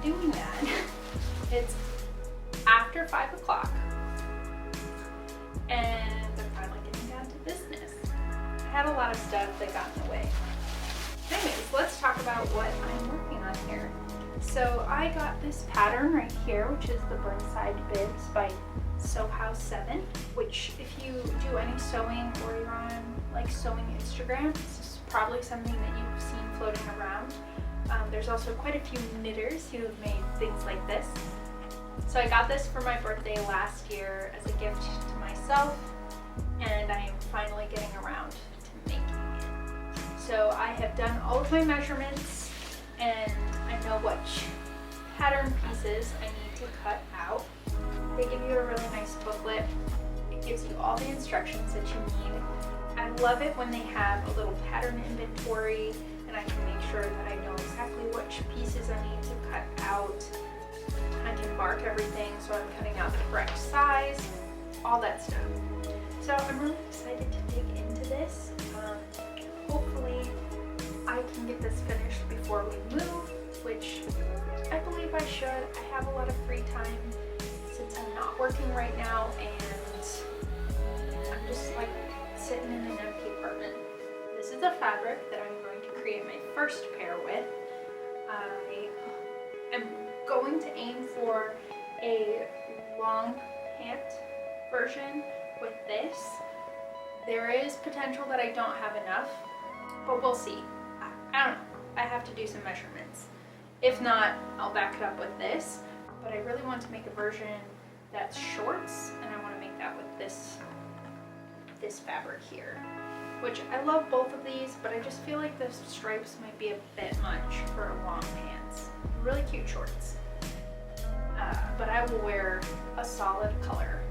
doing that. It's after 5 o'clock and I'm finally getting down to business. I had a lot of stuff that got in the way. Anyways, let's talk about what I'm working on here. So I got this pattern right here, which is the Burnside Bibs by Sewn, which if you do any sewing or you're on like sewing Instagram, this is probably something that you've seen floating around. There's also quite a few knitters who have made things like this. So I got this for my birthday last year as a gift to myself, and I am finally getting around to making it. So I have done all of my measurements and I know which pattern pieces I need to cut out. They give you a really nice booklet. It gives you all the instructions that you need. I love it when they have a little pattern inventory and I can make sure that I know exactly which pieces I need to cut out. I can mark everything so I'm cutting out the correct size, all that stuff. So I'm really excited to dig into this. Hopefully I can get this finished before we move, which I believe I should. I have a lot of free time since I'm not working right now and I'm just like sitting in an empty apartment. This is a fabric that I'm going to create my first pair with. I am going to aim for a long pant version with this. There is potential that I don't have enough, but we'll see. I don't know. I have to do some measurements. If not, I'll back it up with this. But I really want to make a version that's shorts, and I want to make that with this fabric here. Which I love both of these, but I just feel like the stripes might be a bit much for long pants. Really cute shorts. But I will wear a solid color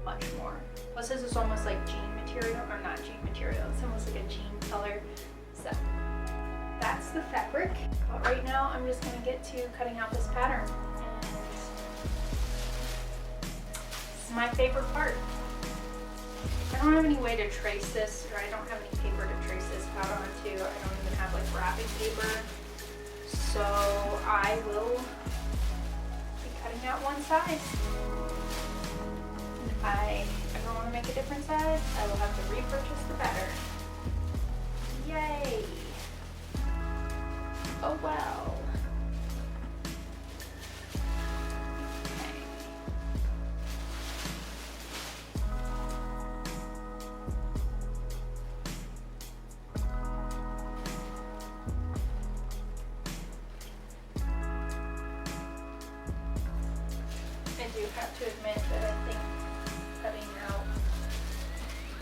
much more. Plus this is almost like jean material, or not jean material, it's almost like a jean color. So that's the fabric. But right now I'm just gonna get to cutting out this pattern. And this is my favorite part. I don't have any way to trace this, or I don't have any paper to trace this out onto. I don't even have like wrapping paper. So I will be cutting out one size. And if I ever want to make a different size, I will have to repurchase the pattern. Yay! Oh well. I do have to admit that I think cutting out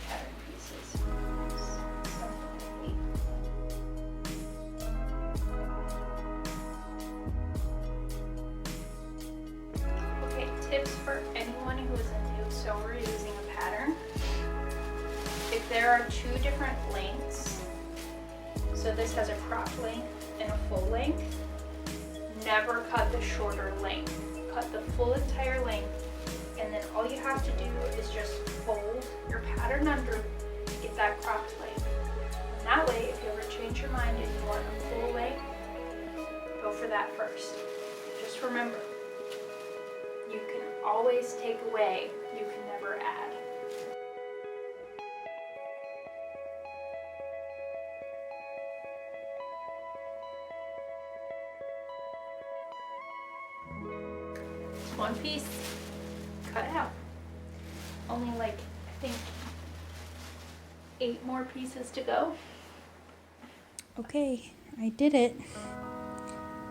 pattern pieces is something I hate. Okay, tips for anyone who is a new sewer using a pattern. If there are two different lengths, so this has a cropped length and a full length, never cut the shorter length. Cut the full entire length, and then all you have to do is just fold your pattern under to get that cropped length. And that way, if you ever change your mind and you want a full length, go for that first. Just remember, you can always take away, you can never add. One piece cut out. Only like, I think 8 more pieces to go. Okay, I did it.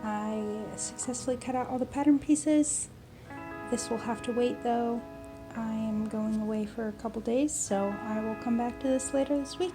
I successfully cut out all the pattern pieces. This will have to wait though. I am going away for a couple days, so I will come back to this later this week.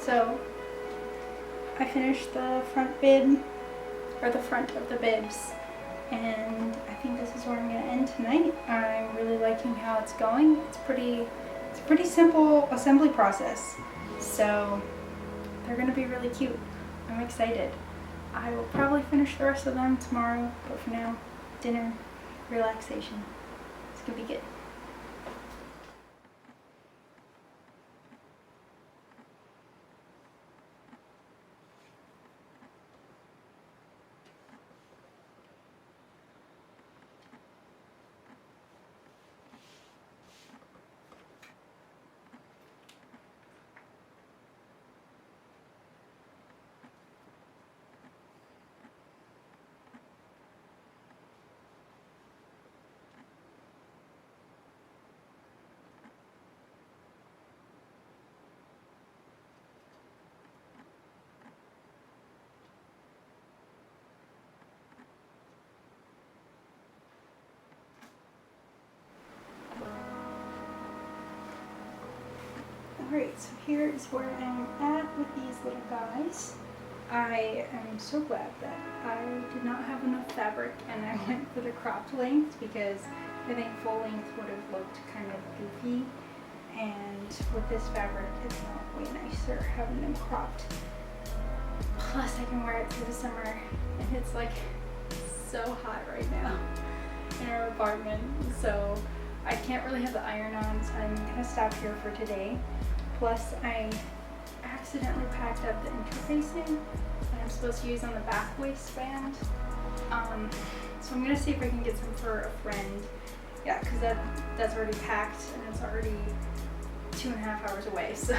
So I finished the front bib, or the front of the bibs, and I think this is where I'm going to end tonight. I'm really liking how it's going. It's a pretty simple assembly process, so they're going to be really cute. I'm excited. I will probably finish the rest of them tomorrow, but for now, dinner, relaxation. It's going to be good. Alright, so here is where I'm at with these little guys. I am so glad that I did not have enough fabric and I went for the cropped length, because I think full length would have looked kind of goofy, and with this fabric it's not way nicer having them cropped. Plus I can wear it through the summer, and it's like so hot right now in our apartment, so I can't really have the iron on, so I'm gonna stop here for today. Plus I accidentally packed up the interfacing that I'm supposed to use on the back waistband. So I'm gonna see if I can get some for a friend. Yeah, because that's already packed and it's already 2.5 hours away. So,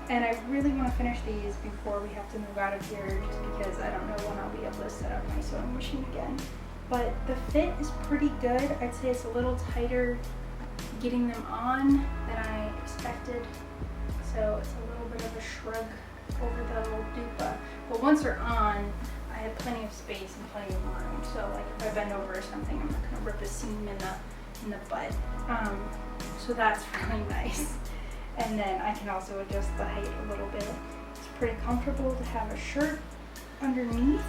and I really want to finish these before we have to move out of here, just because I don't know when I'll be able to set up my sewing machine again. But the fit is pretty good. I'd say it's a little tighter getting them on than I expected. So it's a little bit of a shrug over the old dupa. But once they're on, I have plenty of space and plenty of room. So like if I bend over or something, I'm not gonna rip a seam in the butt. So that's really nice. And then I can also adjust the height a little bit. It's pretty comfortable to have a shirt underneath.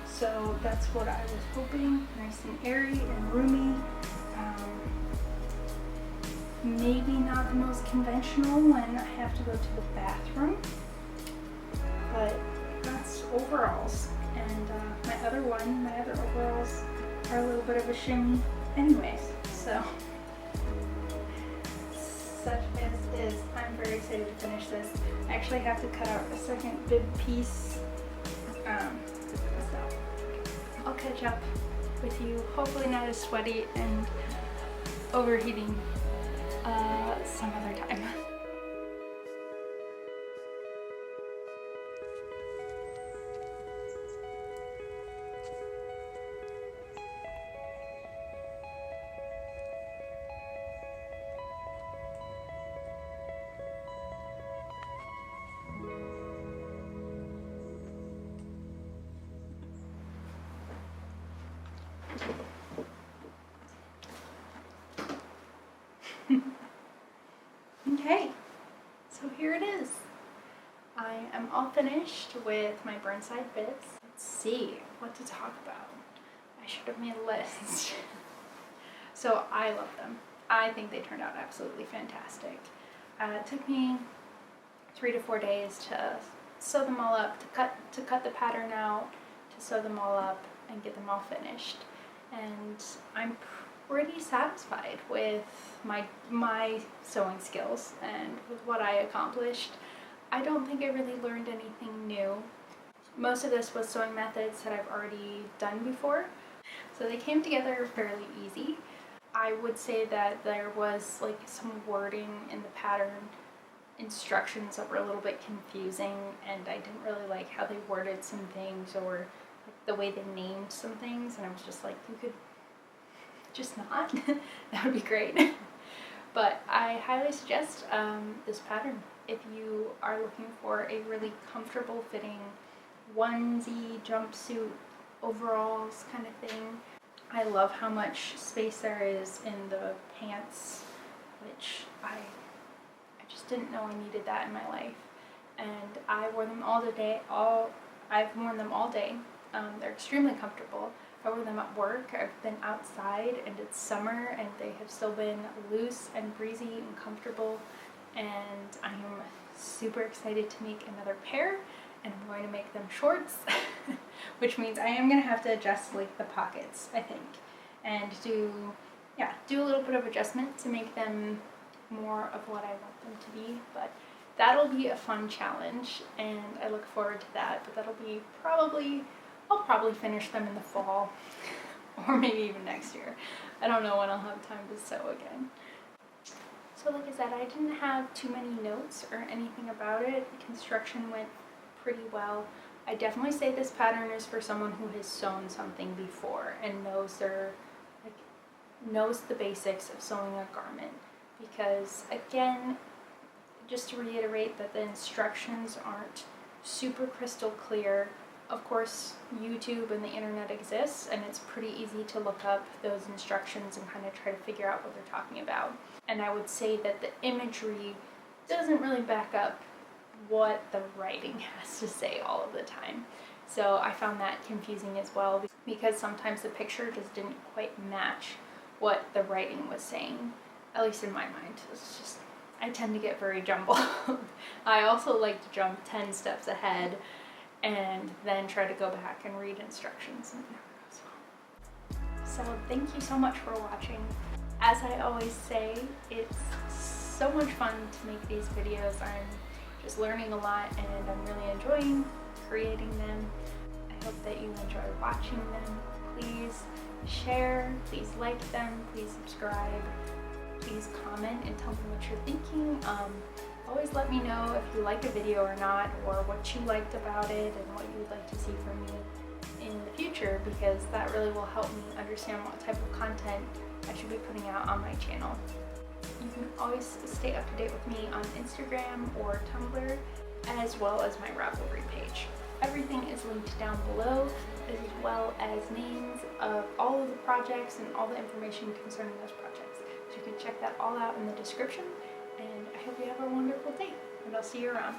So that's what I was hoping. Nice and airy and roomy. Maybe not the most conventional when I have to go to the bathroom, but that's overalls. And my other overalls are a little bit of a shimmy anyways. So such as is, I'm very excited to finish this. I actually have to cut out a second bib piece. So I'll catch up with you, hopefully not as sweaty and overheating some other time. Okay, so here it is. I am all finished with my Burnside Bibs. Let's see what to talk about. I should have made a list. So I love them. I think they turned out absolutely fantastic. It took me 3 to 4 days to sew them all up, to cut the pattern out, to sew them all up and get them all finished. And I'm pretty satisfied with my sewing skills and with what I accomplished. I don't think I really learned anything new. Most of this was sewing methods that I've already done before, so they came together fairly easy. I would say that there was like some wording in the pattern instructions that were a little bit confusing, and I didn't really like how they worded some things, or like the way they named some things, and I was just like, you could just not. That would be great. But I highly suggest this pattern if you are looking for a really comfortable fitting onesie, jumpsuit, overalls kind of thing. I love how much space there is in the pants, which I just didn't know I needed that in my life. and I wore them all day. I've worn them all day. They're extremely comfortable. I wore them at work. I've been outside and it's summer and they have still been loose and breezy and comfortable, and I am super excited to make another pair, and I'm going to make them shorts which means I am going to have to adjust like the pockets, I think, and do a little bit of adjustment to make them more of what I want them to be. But that'll be a fun challenge and I look forward to that. But that'll be I'll probably finish them in the fall or maybe even next year. I don't know when I'll have time to sew again. So like I said, I didn't have too many notes or anything about it. The construction went pretty well. I definitely say this pattern is for someone who has sewn something before and knows the basics of sewing a garment, because again, just to reiterate that the instructions aren't super crystal clear. Of course, YouTube and the internet exists, and it's pretty easy to look up those instructions and kind of try to figure out what they're talking about. And I would say that the imagery doesn't really back up what the writing has to say all of the time. So I found that confusing as well, because sometimes the picture just didn't quite match what the writing was saying, at least in my mind. It's just, I tend to get very jumbled. I also like to jump 10 steps ahead and then try to go back and read instructions, and it never goes well. So thank you so much for watching. As I always say, it's so much fun to make these videos. I'm just learning a lot and I'm really enjoying creating them. I hope that you enjoy watching them. Please share, please like them, please subscribe, please comment and tell me what you're thinking. Always let me know if you like a video or not, or what you liked about it and what you would like to see from me in the future, because that really will help me understand what type of content I should be putting out on my channel. You can always stay up to date with me on Instagram or Tumblr, as well as my Ravelry page. Everything is linked down below, as well as names of all of the projects and all the information concerning those projects. So you can check that all out in the description, and I hope you have a wonderful day, and I'll see you around.